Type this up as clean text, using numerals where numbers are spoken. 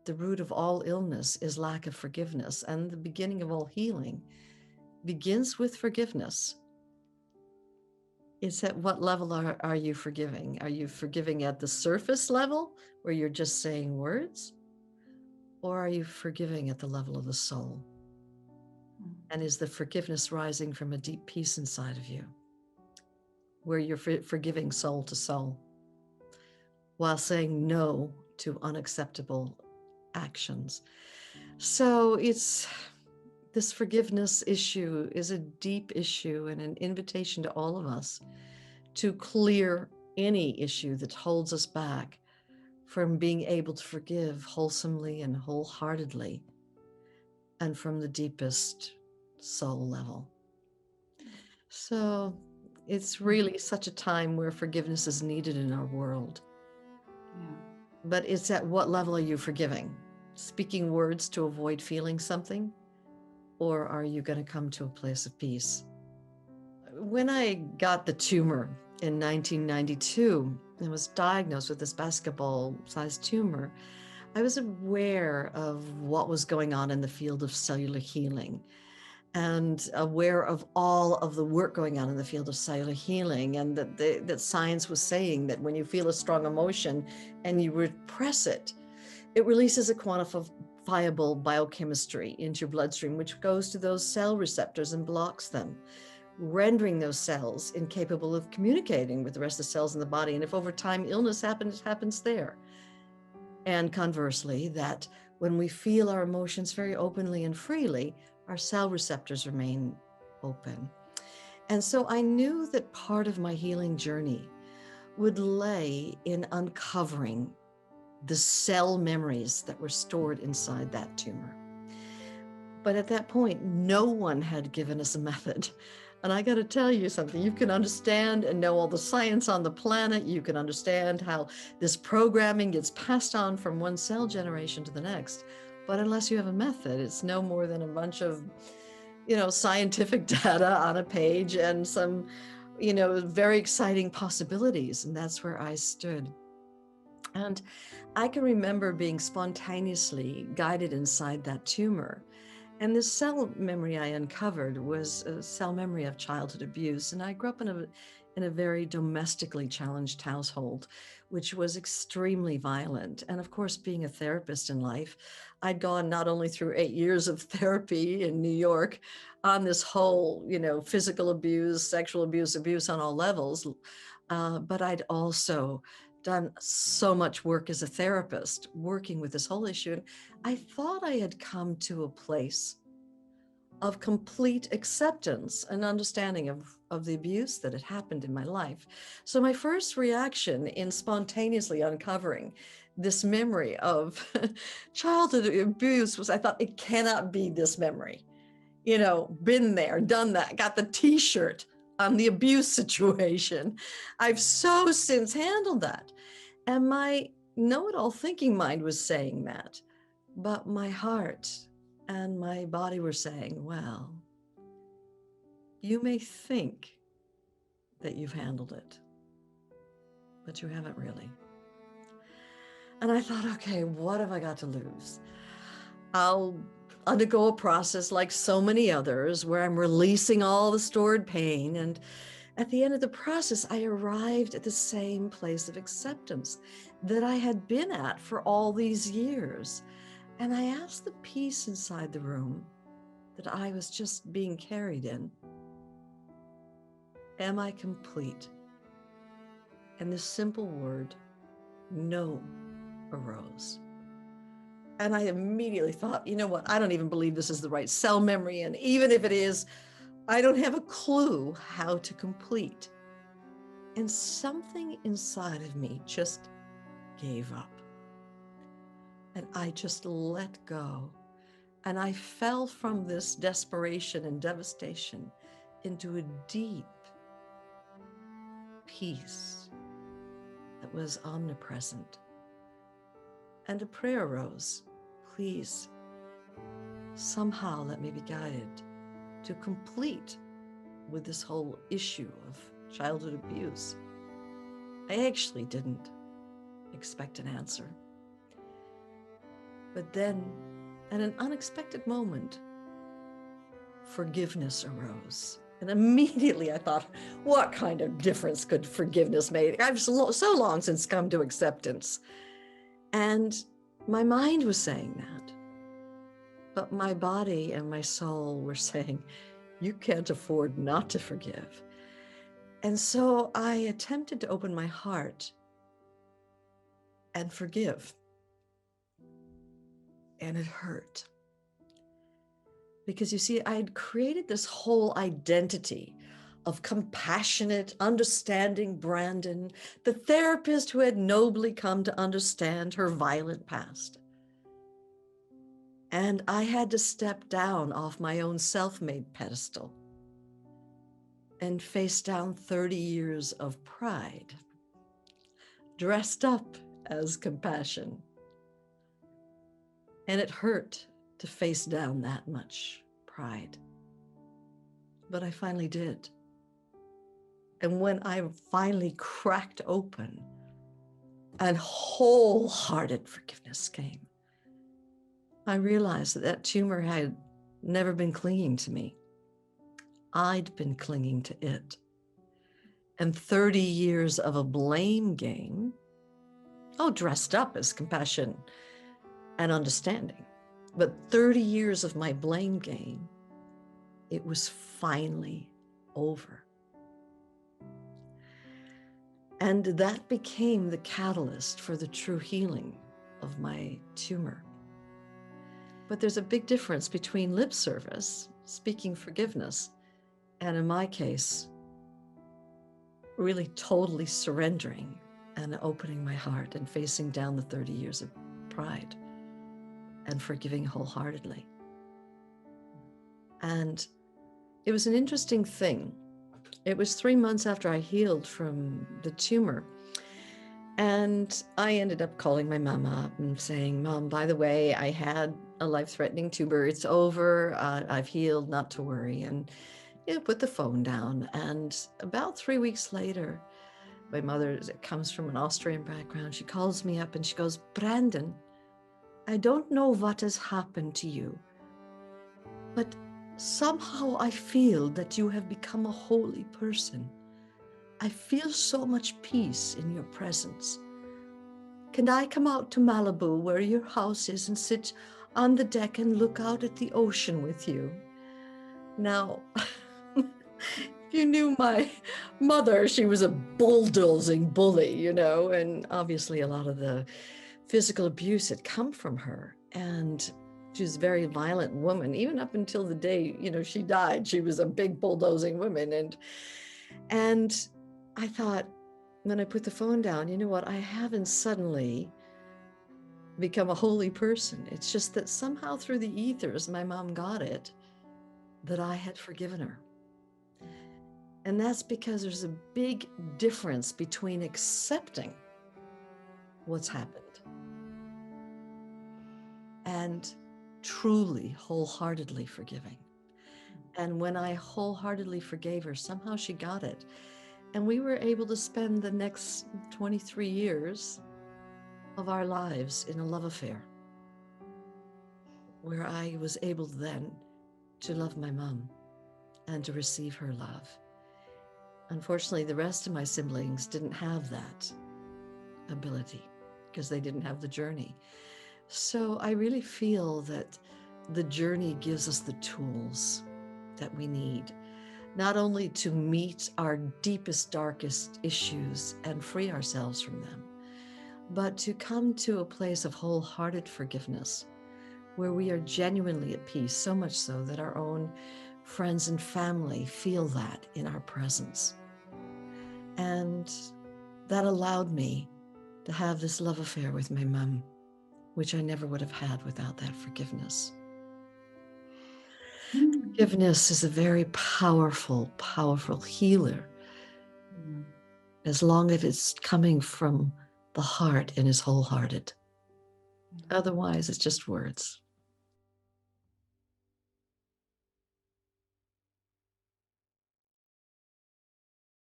the root of all illness is lack of forgiveness, and the beginning of all healing begins with forgiveness. It's at what level are you forgiving? Are you forgiving at the surface level where you're just saying words? Or are you forgiving at the level of the soul? And is the forgiveness rising from a deep peace inside of you, where you're forgiving soul to soul, while saying no to unacceptable actions? So it's this forgiveness issue is a deep issue and an invitation to all of us to clear any issue that holds us back from being able to forgive wholesomely and wholeheartedly and from the deepest soul level. So it's really such a time where forgiveness is needed in our world. Yeah. But it's at what level are you forgiving? Speaking words to avoid feeling something? Or are you going to come to a place of peace? When I got the tumor in 1992 and was diagnosed with this basketball-sized tumor, I was aware of what was going on in the field of cellular healing and aware of all of the work going on in the field of cellular healing, and that science was saying that when you feel a strong emotion and you repress it, it releases a quantifiable biochemistry into your bloodstream, which goes to those cell receptors and blocks them, rendering those cells incapable of communicating with the rest of the cells in the body. And if over time illness happens, it happens there. And conversely, that when we feel our emotions very openly and freely, our cell receptors remain open. And so I knew that part of my healing journey would lay in uncovering the cell memories that were stored inside that tumor. But at that point, no one had given us a method. And I got to tell you something, you can understand and know all the science on the planet. You can understand how this programming gets passed on from one cell generation to the next. But unless you have a method, it's no more than a bunch of, scientific data on a page and some, very exciting possibilities. And that's where I stood. And I can remember being spontaneously guided inside that tumor. And this cell memory I uncovered was a cell memory of childhood abuse. And I grew up in a very domestically challenged household, which was extremely violent. And of course, being a therapist in life, I'd gone not only through 8 years of therapy in New York on this whole, physical abuse, sexual abuse on all levels, but I'd also done so much work as a therapist, working with this whole issue. And I thought I had come to a place of complete acceptance and understanding of the abuse that had happened in my life. So my first reaction in spontaneously uncovering this memory of childhood abuse was, I thought, it cannot be this memory. Been there, done that, got the t-shirt on the abuse situation. I've so since handled that. And my know-it-all thinking mind was saying that, but my heart and my body were saying, well, you may think that you've handled it, but you haven't really. And I thought, okay, what have I got to lose? I'll undergo a process like so many others where I'm releasing all the stored pain. And at the end of the process, I arrived at the same place of acceptance that I had been at for all these years. And I asked the peace inside the room that I was just being carried in, am I complete? And the simple word, no, arose. And I immediately thought, you know what? I don't even believe this is the right cell memory. And even if it is, I don't have a clue how to complete. And something inside of me just gave up. And I just let go. And I fell from this desperation and devastation into a deep peace that was omnipresent. And a prayer arose, please, somehow let me be guided to complete with this whole issue of childhood abuse. I actually didn't expect an answer. But then, at an unexpected moment, forgiveness arose. And immediately I thought, what kind of difference could forgiveness make? I've so long since come to acceptance. And my mind was saying that. But my body and my soul were saying, you can't afford not to forgive. And so I attempted to open my heart and forgive. And it hurt. Because you see, I had created this whole identity of compassionate, understanding Brandon, the therapist who had nobly come to understand her violent past. And I had to step down off my own self-made pedestal and face down 30 years of pride, dressed up as compassion. And it hurt to face down that much pride. But I finally did. And when I finally cracked open and wholehearted forgiveness came, I realized that that tumor had never been clinging to me. I'd been clinging to it. And 30 years of a blame game, dressed up as compassion and understanding, but 30 years of my blame game, it was finally over. And that became the catalyst for the true healing of my tumor. But there's a big difference between lip service, speaking forgiveness, and in my case, really totally surrendering and opening my heart and facing down the 30 years of pride and forgiving wholeheartedly. And it was an interesting thing. It was 3 months after I healed from the tumor. And I ended up calling my mom up and saying, Mom, by the way, I had a life-threatening tumor. It's over. I've healed, not to worry. And put the phone down. And about 3 weeks later, my mother comes from an Austrian background. She calls me up and she goes, Brandon, I don't know what has happened to you, but somehow I feel that you have become a holy person. I feel so much peace in your presence. Can I come out to Malibu, where your house is, and sit on the deck and look out at the ocean with you? Now, if you knew my mother, she was a bulldozing bully, and obviously a lot of the physical abuse had come from her. And she was a very violent woman, even up until the day, she died. She was a big bulldozing woman. And I thought, when I put the phone down, you know what? I haven't suddenly become a holy person. It's just that somehow through the ethers, my mom got it, that I had forgiven her. And that's because there's a big difference between accepting what's happened and truly, wholeheartedly forgiving. And when I wholeheartedly forgave her, somehow she got it. And we were able to spend the next 23 years of our lives in a love affair, where I was able then to love my mom and to receive her love. Unfortunately, the rest of my siblings didn't have that ability because they didn't have the journey. So I really feel that the journey gives us the tools that we need, not only to meet our deepest, darkest issues and free ourselves from them, but to come to a place of wholehearted forgiveness, where we are genuinely at peace, so much so that our own friends and family feel that in our presence. And that allowed me to have this love affair with my mom, which I never would have had without that forgiveness. Forgiveness is a very powerful, powerful healer, as long as it's coming from the heart and is wholehearted. Otherwise, it's just words.